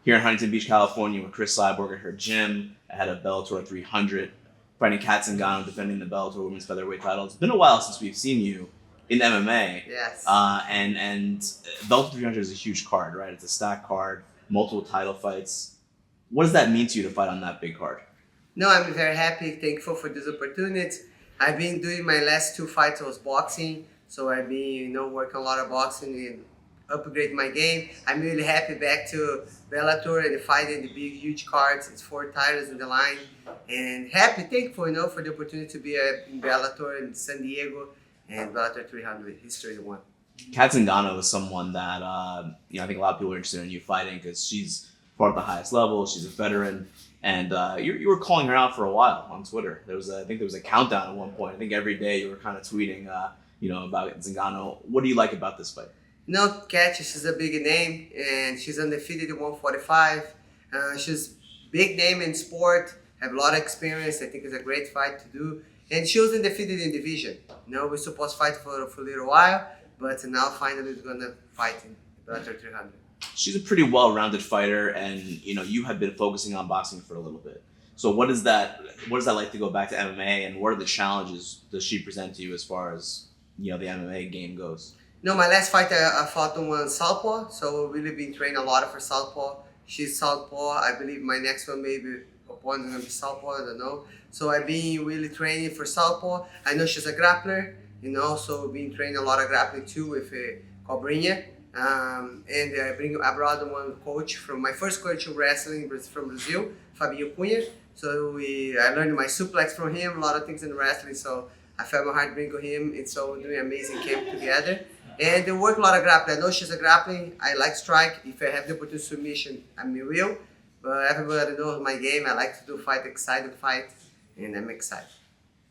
here in Huntington Beach, California, with Cris Cyborg at her gym ahead of Bellator 300, fighting Kat Zingano, defending the Bellator Women's Featherweight title. It's been a while since we've seen you in MMA. Yes. And Bellator 300 is a huge card, right? It's a stacked card, multiple title fights. What does that mean to you to fight on that big card? No, I'm very happy, thankful for this opportunity. I've been doing my last 2 fights was boxing, so I've been working a lot of boxing and upgrade my game. I'm really happy back to Bellator and fighting the big, huge cards. It's 4 titles in the line, and happy, thankful, for the opportunity to be in Bellator in San Diego and Bellator 300 History 1. Kat Zingano is someone that I think a lot of people are interested in you fighting because she's fought at the highest level. She's a veteran. And you were calling her out for a while on Twitter. I think there was a countdown at one point. I think every day you were kind of tweeting, about Zingano. What do you like about this fight? Kat, she's a big name, and she's undefeated at 145. She's big name in sport, have a lot of experience. I think it's a great fight to do. And she was undefeated in division. We're supposed to fight for a little while, but now finally we're going to fight in Bellator 300. She's a pretty well-rounded fighter, and you have been focusing on boxing for a little bit. So what is that like to go back to MMA, and what are the challenges does she present to you as far as the MMA game goes? My last fight I fought on Southpaw, so we've really been training a lot for Southpaw. She's Southpaw. I believe my next one maybe opponent is gonna be Southpaw. I don't know. So I've been really training for Southpaw. I know she's a grappler, so we've been training a lot of grappling too with Cobrinha. And I brought one coach from my first coach of wrestling from Brazil, Fabio Cunha. So I learned my suplex from him, a lot of things in wrestling. So I felt my heart bring him, and so we're doing an amazing camp together. And they work a lot of grappling. I know she's a grappling. I like strike. If I have the opportunity to submission, I will. But everybody knows my game. I like to do excited fight, and I'm excited.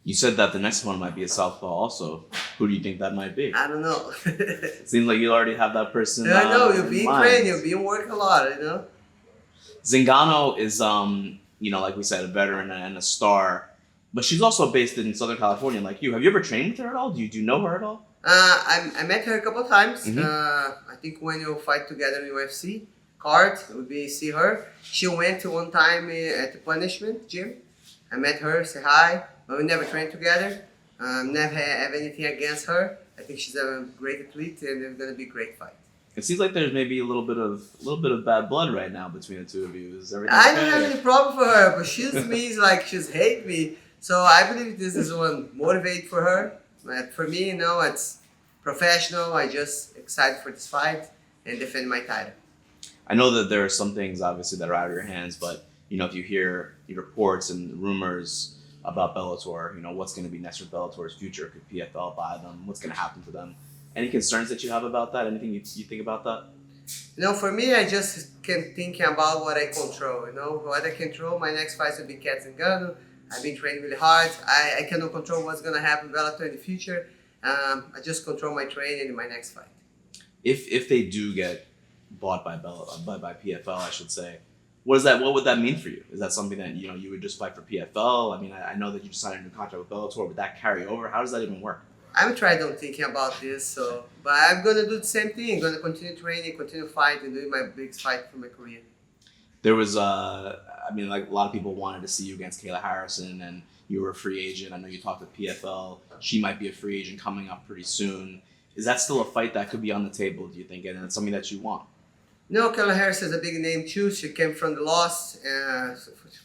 You said that the next one might be a southpaw also. Who do you think that might be? I don't know. Seems like you already have that person. I know, you've been training, you've been working a lot, Zingano is, like we said, a veteran and a star. But she's also based in Southern California like you. Have you ever trained with her at all? Do you know her at all? I met her a couple of times. Mm-hmm. I think when you fight together in UFC card, we see her. She went to one time at the Punishment gym. I met her, say hi. But we never trained together. Never have anything against her. I think she's a great athlete, and it's gonna be a great fight. It seems like there's maybe a little bit of bad blood right now between the two of you. Is everything I okay? don't have any problem for her, but she's she's hate me. So I believe this is one motivate for her. But for me, it's professional. I just excited for this fight and defend my title. I know that there are some things obviously that are out of your hands, but if you hear the reports and rumors about Bellator, what's going to be next for Bellator's future? Could PFL buy them? What's going to happen to them? Any concerns that you have about that? Anything you think about that? For me, I just can think about what I control. What I control, my next fight will be Kat Zingano. I've been training really hard. I cannot control what's going to happen in Bellator in the future. I just control my training in my next fight. If they do get bought by PFL, I should say, what would that mean for you? Is that something that you would just fight for PFL? I mean, I know that you just signed a new contract with Bellator. Would that carry over? How does that even work? I'm trying to thinking about this, but I'm gonna do the same thing. I'm gonna continue training, continue fighting, doing my big fight for my career. There was, a lot of people wanted to see you against Kayla Harrison, and you were a free agent. I know you talked to PFL. She might be a free agent coming up pretty soon. Is that still a fight that could be on the table, do you think? And it's something that you want? No, Kayla Harrison is a big name too. She came from the loss,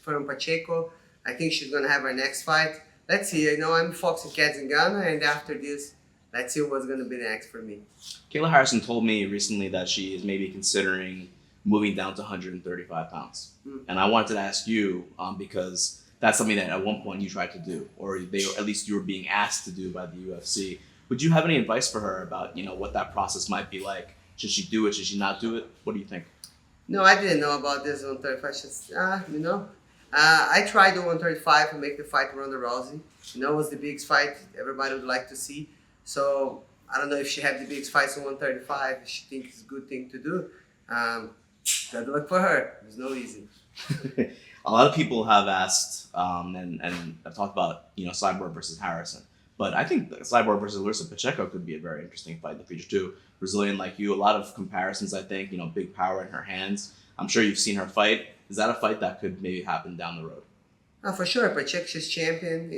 from Pacheco. I think she's going to have her next fight. Let's see. I'm focusing Kat Zingano, and after this, let's see what's going to be next for me. Kayla Harrison told me recently that she is maybe considering moving down to 135 pounds. And I wanted to ask you, because that's something that at one point you tried to do, or at least you were being asked to do by the UFC. Would you have any advice for her about, what that process might be like? Should she do it? Should she not do it? What do you think? No, I didn't know about this 135. I tried the 135 to make the fight Ronda Rousey. It was the biggest fight everybody would like to see. So I don't know if she had the biggest fights in 135. She thinks it's a good thing to do. Good luck for her. It's no easy. A lot of people have asked and I've talked about Cyborg versus Harrison. But I think Cyborg versus Larissa Pacheco could be a very interesting fight in the future too. Brazilian like you, a lot of comparisons, I think, big power in her hands. I'm sure you've seen her fight. Is that a fight that could maybe happen down the road? For sure, Pacheco's champion,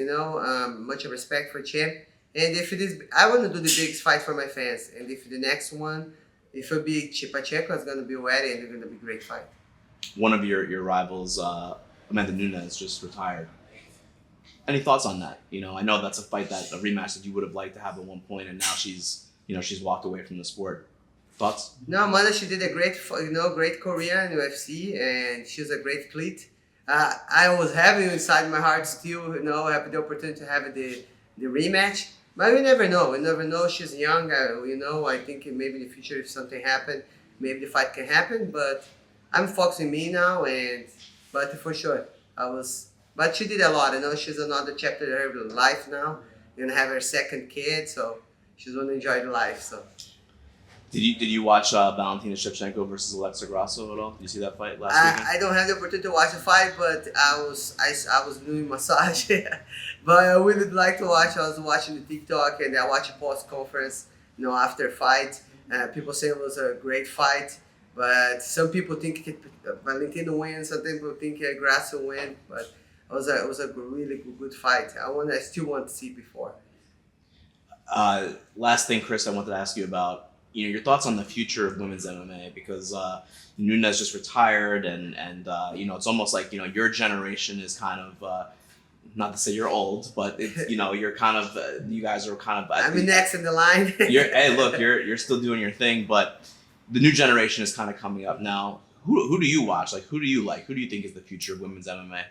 much respect for champ. And if it is, I want to do the biggest fight for my fans. And if the next one, if it be Pacheco, it's going to be ready and it's going to be a great fight. One of your rivals, Amanda Nunes, just retired. Any thoughts on that? I know that's a rematch that you would have liked to have at one point, and now she's walked away from the sport. Thoughts? No, Amanda, she did a great career in UFC, and she's a great athlete. I was having inside my heart still, have the opportunity to have the rematch. But we never know. We never know. She's young. I think maybe in the future, if something happens, maybe the fight can happen. But I'm focusing me now, but for sure, But she did a lot. She's another chapter of her life now. Have her second kid, so she's gonna enjoy the life. So. Did you watch Valentina Shevchenko versus Alexa Grasso at all? Did you see that fight last weekend? I don't have the opportunity to watch the fight, but I was doing massage. But I really like to watch. I was watching the TikTok and I watched a post conference. After fight, people say it was a great fight, but some people think Valentina wins. Some people think Grasso win, but it was a really good fight. I still want to see before. Last thing, Cris, I wanted to ask you about. Your thoughts on the future of women's MMA, because Nunes just retired, and it's almost like your generation is kind of not to say you're old, but it's, you're kind of you guys are kind of. I'm next in the line. Hey, look, you're still doing your thing, but the new generation is kind of coming up now. Who do you watch? Like, who do you like? Who do you think is the future of women's MMA?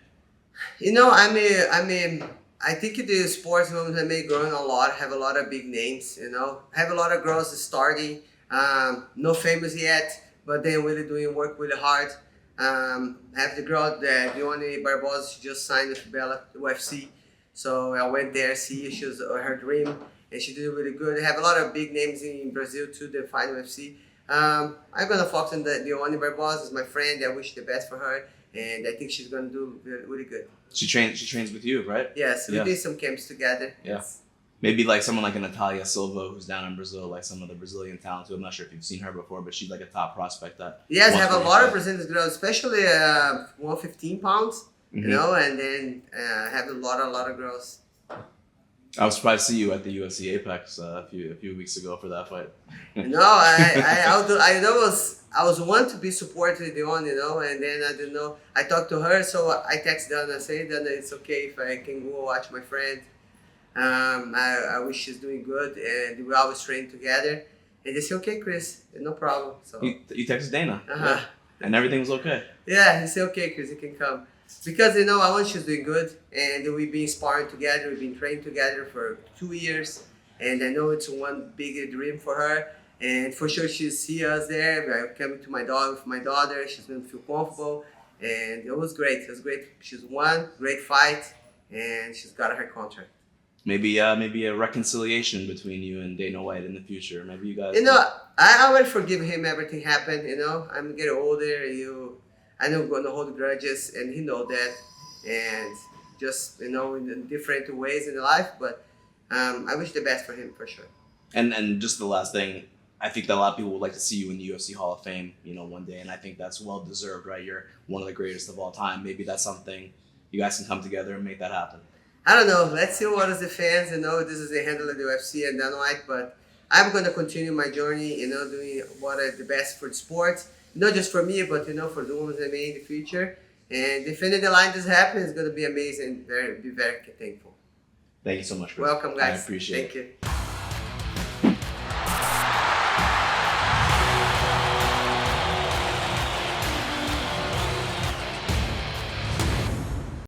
I think the sports women's MMA growing a lot, have a lot of big names, have a lot of girls starting, no famous yet, but they're really doing work really hard. Have the girl, Dione Barbosa, she just signed with Bellator UFC, so I went there, she was her dream, and she did really good. They have a lot of big names in Brazil too, they find UFC. I'm gonna focus on Dione Barbosa, is my friend, I wish the best for her. And I think she's going to do really good. She trains with you, right? Yes, we did some camps together. Yeah. Yes. Maybe like someone like a Natalia Silva who's down in Brazil, like some of the Brazilian talent who I'm not sure if you've seen her before, but she's like a top prospect that. Yes, I have a lot of Brazilian girls, especially 115 pounds, and then have a lot of girls. I was surprised to see you at the UFC Apex a few weeks ago for that fight. No, I was one to be supported Dione, and then I didn't know. I talked to her, so I texted Dana, say Dana, it's okay if I can go watch my friend. I wish she's doing good, and we always train together. And they say, okay, Cris, no problem. So you texted Dana, and everything was okay. Yeah, he said, okay, Cris, you can come. Because I want she's doing good, and we've been sparring together, we've been training together for 2 years, and I know it's one big dream for her, and for sure she'll see us there. I'm coming to my daughter, she's gonna feel comfortable, and it was great. She's won, great fight, and she's got her contract. Maybe a reconciliation between you and Dana White in the future. Maybe you guys. I already forgive him. Everything happened. I'm getting older. I know I'm going to hold grudges, and he knows that, and just in different ways in life. But I wish the best for him for sure. And just the last thing, I think that a lot of people would like to see you in the UFC Hall of Fame, one day, and I think that's well deserved, right? You're one of the greatest of all time. Maybe that's something you guys can come together and make that happen. I don't know. Let's see what is the fans. This is the handle of the UFC and Dana White, but I'm going to continue my journey. doing what is the best for the sport. Not just for me, but for the women's MMA in the future. And if any of the line does happen, it's going to be amazing. Be very thankful. Thank you so much, Cris. Welcome, guys. I appreciate it. Thank you.